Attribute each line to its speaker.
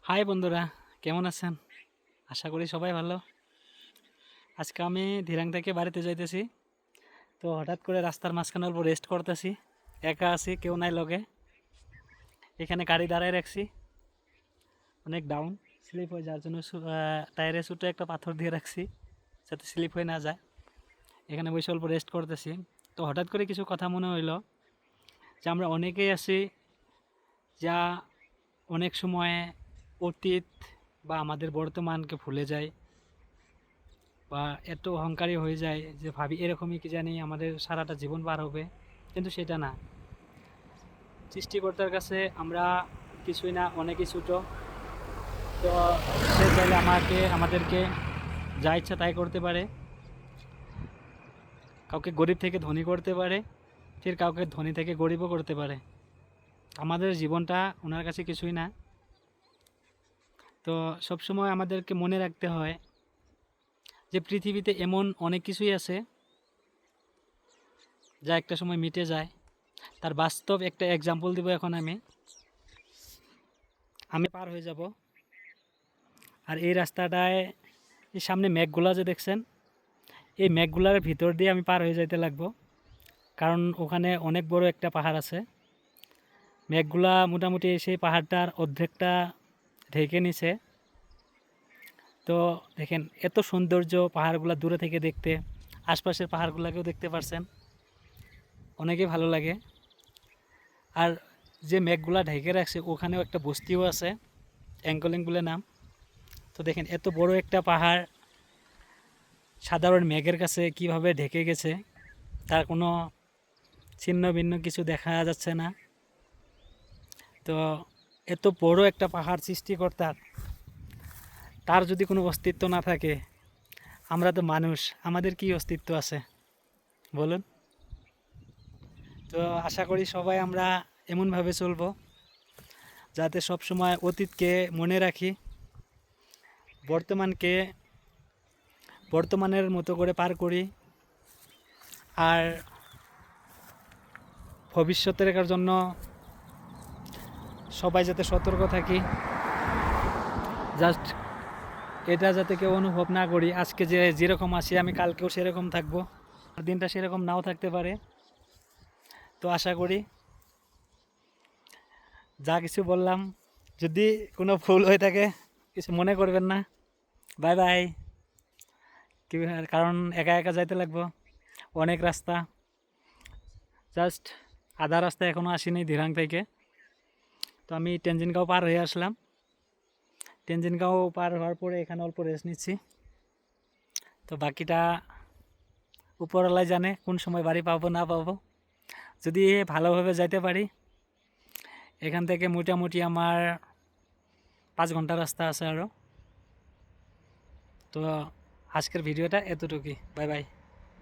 Speaker 1: High বন্ধুরা, কেমন আছেন? আশা করি সবাই ভালো। আজকে আমি ধিরাং থেকে বাড়িতে যাইতেছি। তো হঠাৎ করে রাস্তার মাঝখানে অল্প রেস্ট করতেছি। একা আছি, কেউ নাই লগে। এখানে গাড়ি দাঁড়ায় রাখছি, অনেক ডাউন, স্লিপ হয়ে যাওয়ার জন্য টায়ারে ছোটো একটা পাথর দিয়ে রাখছি যাতে স্লিপ হয়ে না যায়। এখানে বসে অল্প রেস্ট করতেছি। তো হঠাৎ করে কিছু কথা মনে হইলো যে আমরা অনেকেই আছি যা অনেক সময় অতীত বা আমাদের বর্তমানকে ভুলে যায়, বা এত অহংকারী হয়ে যায় যে ভাবি এরকমই কি জানি আমাদের সারাটা জীবন পার হবে, কিন্তু সেটা না। সৃষ্টিকর্তার কাছে আমরা কিছুই না, অনেকই ছোটো। তো সে চাইলে আমাদেরকে যা ইচ্ছা তাই করতে পারে। কাউকে গরিব থেকে ধনী করতে পারে, ফির কাউকে ধনী থেকে গরিবও করতে পারে। আমাদের জীবনটা ওনার কাছে কিছুই না। তো সবসময় আমাদেরকে মনে রাখতে হয় যে পৃথিবীতে এমন অনেক কিছুই আছে যা একটা সময় মিটে যায়। তার বাস্তব একটা এক্সাম্পল দিব এখন আমি পার হয়ে যাব। আর এই রাস্তাটায় এই সামনে মেঘগুলা যে দেখছেন, এই মেঘগুলার ভিতর দিয়ে আমি পার হয়ে যাইতে লাগবো, কারণ ওখানে অনেক বড় একটা পাহাড় আছে। মেঘগুলা মোটামুটি সেই পাহাড়টার অর্ধেকটা ঢেকে নিছে। তো দেখেন এত সৌন্দর্য পাহাড়গুলা দূরে থেকে দেখতে, আশপাশের পাহাড়গুলাকেও দেখতে পারছেন, অনেকই ভালো লাগে। আর যে মেঘগুলা ঢেকে রাখছে ওখানেও একটা বস্তিও আছে, অ্যাঙ্কলিং বলে নাম। তো দেখেন এত বড় একটা পাহাড় সাধারণ মেঘের কাছে কিভাবে ঢেকে গেছে, তার কোনো ছিন্ন ভিন্ন কিছু দেখা যাচ্ছে না। তো এত বড় একটা পাহাড় সৃষ্টিকর্তার, তার যদি কোনো অস্তিত্ব না থাকে, আমরা তো মানুষ, আমাদের কি অস্তিত্ব আছে বলুন? তো আশা করি সবাই আমরা এমনভাবে চলবো যাতে সব সময় অতীতকে মনে রাখি, বর্তমানকে বর্তমানের মতো করে পার করি, আর ভবিষ্যতের জন্য সবাই যাতে সতর্ক থাকি। জাস্ট এটা যাতে কেউ অনুভব না করি আজকে যে যেরকম আছি আমি কালকেও সেরকম থাকবো, আর দিনটা সেরকম নাও থাকতে পারে। তো আশা করি যা কিছু বললাম যদি কোনো ভুল হয়ে থাকে কিছু মনে করবেন না। Bye bye. কারণ একা একা যাইতে লাগবো, অনেক রাস্তা, জাস্ট আধা রাস্তা এখনও আসিনি ধিরাং থেকে। তো আমি টেনজিনগাঁও পার হয়ে আসলাম। টেনজিনগাঁও পার হওয়ার পরে এখানে অল্প রেস্ট নিচ্ছি। তো বাকিটা উপরওয়ালাই জানে কোন সময় বাড়ি পাবো না পাবো। যদি ভালোভাবে যাইতে পারি, এখান থেকে মোটামুটি আমার 5 ঘন্টা রাস্তা আছে আরও। তো আজকের ভিডিওটা এতটুকুই। Bye bye.